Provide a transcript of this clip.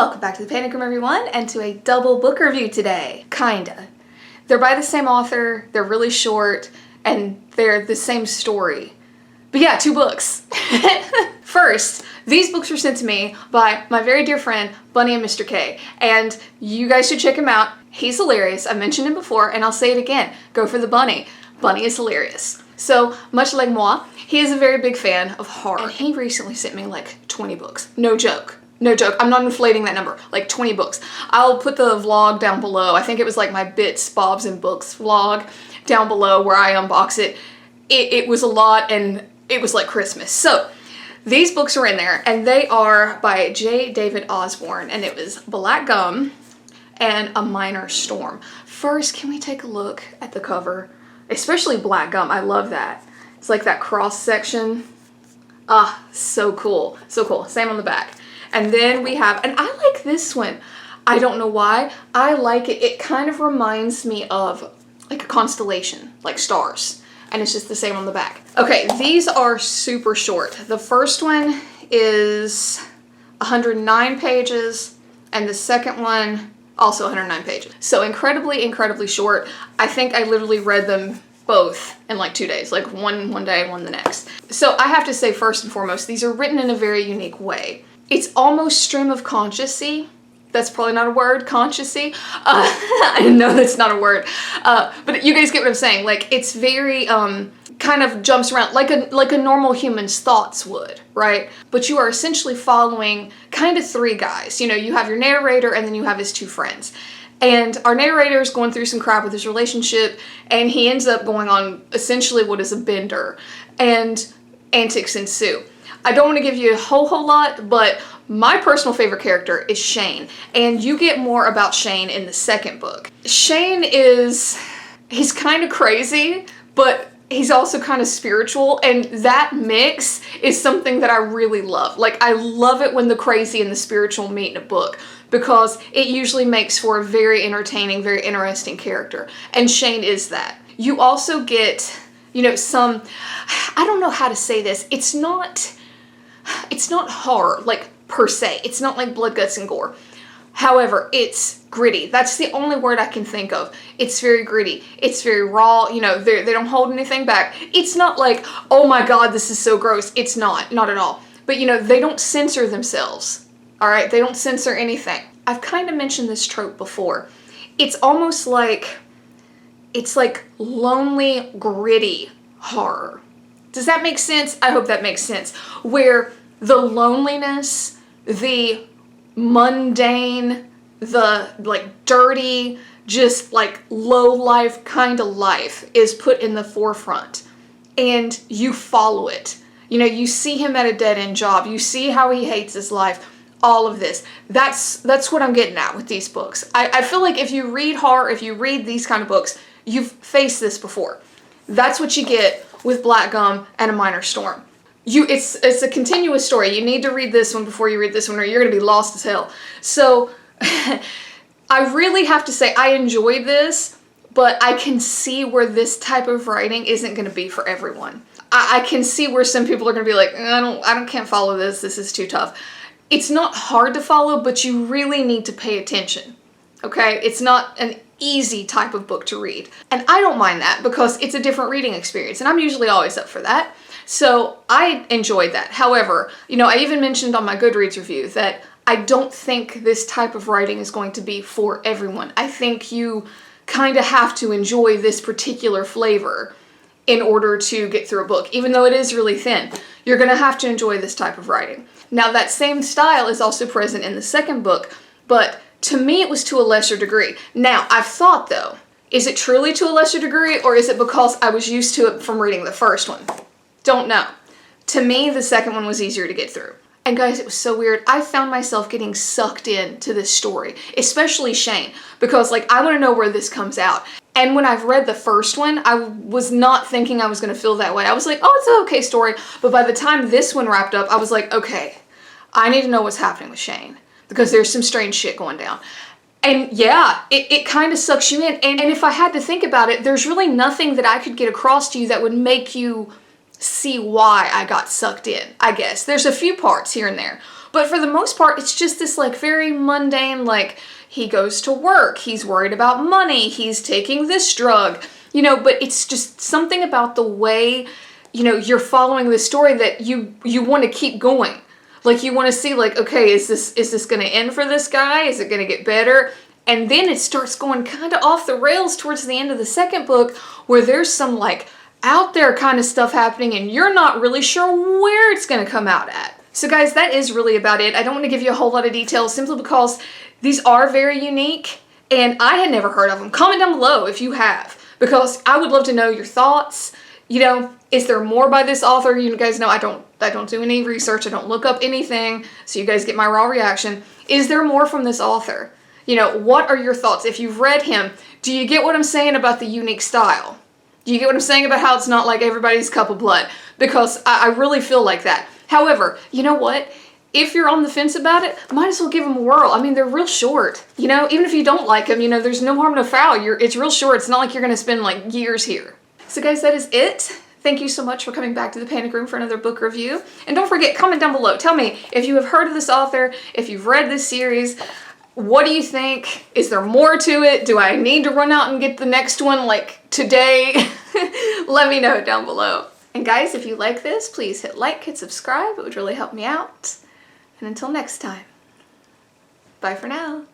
Welcome back to the Panic Room, everyone, and to a double book review today. Kinda. They're by the same author, they're really short, and they're the same story. But yeah, 2 books. First, these books were sent to me by my very dear friend, Bunny and Mr. K, and you guys should check him out. He's hilarious. I've mentioned him before, and I'll say it again. Go for the Bunny. Bunny is hilarious. So, much like moi, he is a very big fan of horror, and he recently sent me like 20 books. No joke. No joke, I'm not inflating that number, like 20 books. I'll put the vlog down below. I think it was like my Bits, Bobs, and Books vlog down below where I unbox it. It was a lot and it was like Christmas. So these books are in there and they are by J. David Osborne, and it was Black Gum and A Minor Storm. First, can we take a look at the cover? Especially Black Gum, I love that. It's like that cross section. Ah, so cool, so cool. Same on the back. And then we have, and I like this one. I don't know why. I like it. It kind of reminds me of like a constellation, like stars. And it's just the same on the back. Okay, these are super short. The first one is 109 pages, and the second one also 109 pages. So incredibly, incredibly short. I think I literally read them both in like 2 days, like one day, one the next. So I have to say, first and foremost, these are written in a very unique way. It's almost stream of consciousy. That's probably not a word, consciousy. I know that's not a word, but you guys get what I'm saying. Like, it's very kind of jumps around like a normal human's thoughts would, right? But you are essentially following kind of 3 guys. You know, you have your narrator and then you have his 2 friends. And our narrator is going through some crap with his relationship, and he ends up going on essentially what is a bender, and antics ensue. I don't want to give you a whole lot, but my personal favorite character is Shane, and you get more about Shane in the second book. Shane he's kind of crazy, but he's also kind of spiritual, and that mix is something that I really love. Like, I love it when the crazy and the spiritual meet in a book, because it usually makes for a very entertaining, very interesting character, and Shane is that. You also get, you know, some, I don't know how to say this, it's not horror, like, per se. It's not like blood, guts, and gore. However, it's gritty. That's the only word I can think of. It's very gritty. It's very raw. You know, they don't hold anything back. It's not like, oh my god, this is so gross. It's not at all. But, you know, they don't censor themselves. All right? They don't censor anything. I've kind of mentioned this trope before. It's almost like, it's like lonely, gritty horror. Does that make sense? I hope that makes sense. Where the loneliness, the mundane, the like dirty, just like low life kind of life is put in the forefront, and you follow it. You know, you see him at a dead-end job. You see how he hates his life. All of this. That's what I'm getting at with these books. I feel like if you read horror, if you read these kind of books, you've faced this before. That's what you get with Black Gum and A Minor Storm. It's a continuous story. You need to read this one before you read this one, or you're going to be lost as hell. So, I really have to say I enjoyed this, but I can see where this type of writing isn't going to be for everyone. I can see where some people are going to be like, can't follow this. This is too tough. It's not hard to follow, but you really need to pay attention. Okay? It's not an easy type of book to read. And I don't mind that because it's a different reading experience, and I'm usually always up for that. So I enjoyed that. However, you know, I even mentioned on my Goodreads review that I don't think this type of writing is going to be for everyone. I think you kind of have to enjoy this particular flavor in order to get through a book. Even though it is really thin, you're going to have to enjoy this type of writing. Now, that same style is also present in the second book, but to me it was to a lesser degree. Now, I've thought though, is it truly to a lesser degree, or is it because I was used to it from reading the first one? Don't know. To me, the second one was easier to get through. And guys, it was so weird. I found myself getting sucked into this story, especially Shane, because like, I want to know where this comes out. And when I've read the first one, I was not thinking I was going to feel that way. I was like, oh, it's an okay story. But by the time this one wrapped up, I was like, okay, I need to know what's happening with Shane, because there's some strange shit going down. And yeah, it kind of sucks you in. And if I had to think about it, there's really nothing that I could get across to you that would make you see why I got sucked in, I guess. There's a few parts here and there, But for the most part, it's just this like very mundane, like he goes to work, he's worried about money, he's taking this drug, you know, but it's just something about the way, you know, you're following the story that you want to keep going. Like you want to see like, okay, is this going to end for this guy? Is it going to get better? And then it starts going kind of off the rails towards the end of the second book where there's some like out there kind of stuff happening and you're not really sure where it's going to come out at. So guys, that is really about it. I don't want to give you a whole lot of details simply because these are very unique and I had never heard of them. Comment down below if you have, because I would love to know your thoughts. You know, is there more by this author? You guys know I don't do any research. I don't look up anything, so you guys get my raw reaction. Is there more from this author? You know, what are your thoughts? If you've read him, do you get what I'm saying about the unique style? Do you get what I'm saying about how it's not like everybody's cup of blood? Because I really feel like that. However, you know what? If you're on the fence about it, might as well give them a whirl. I mean, they're real short. You know, even if you don't like them, you know, there's no harm, no foul. It's real short. It's not like you're going to spend like years here. So guys, that is it. Thank you so much for coming back to the Panic Room for another book review. And don't forget, comment down below. Tell me if you have heard of this author, if you've read this series. What do you think? Is there more to it? Do I need to run out and get the next one like today? Let me know down below. And guys, if you like this, please hit like, hit subscribe. It would really help me out. And until next time, bye for now.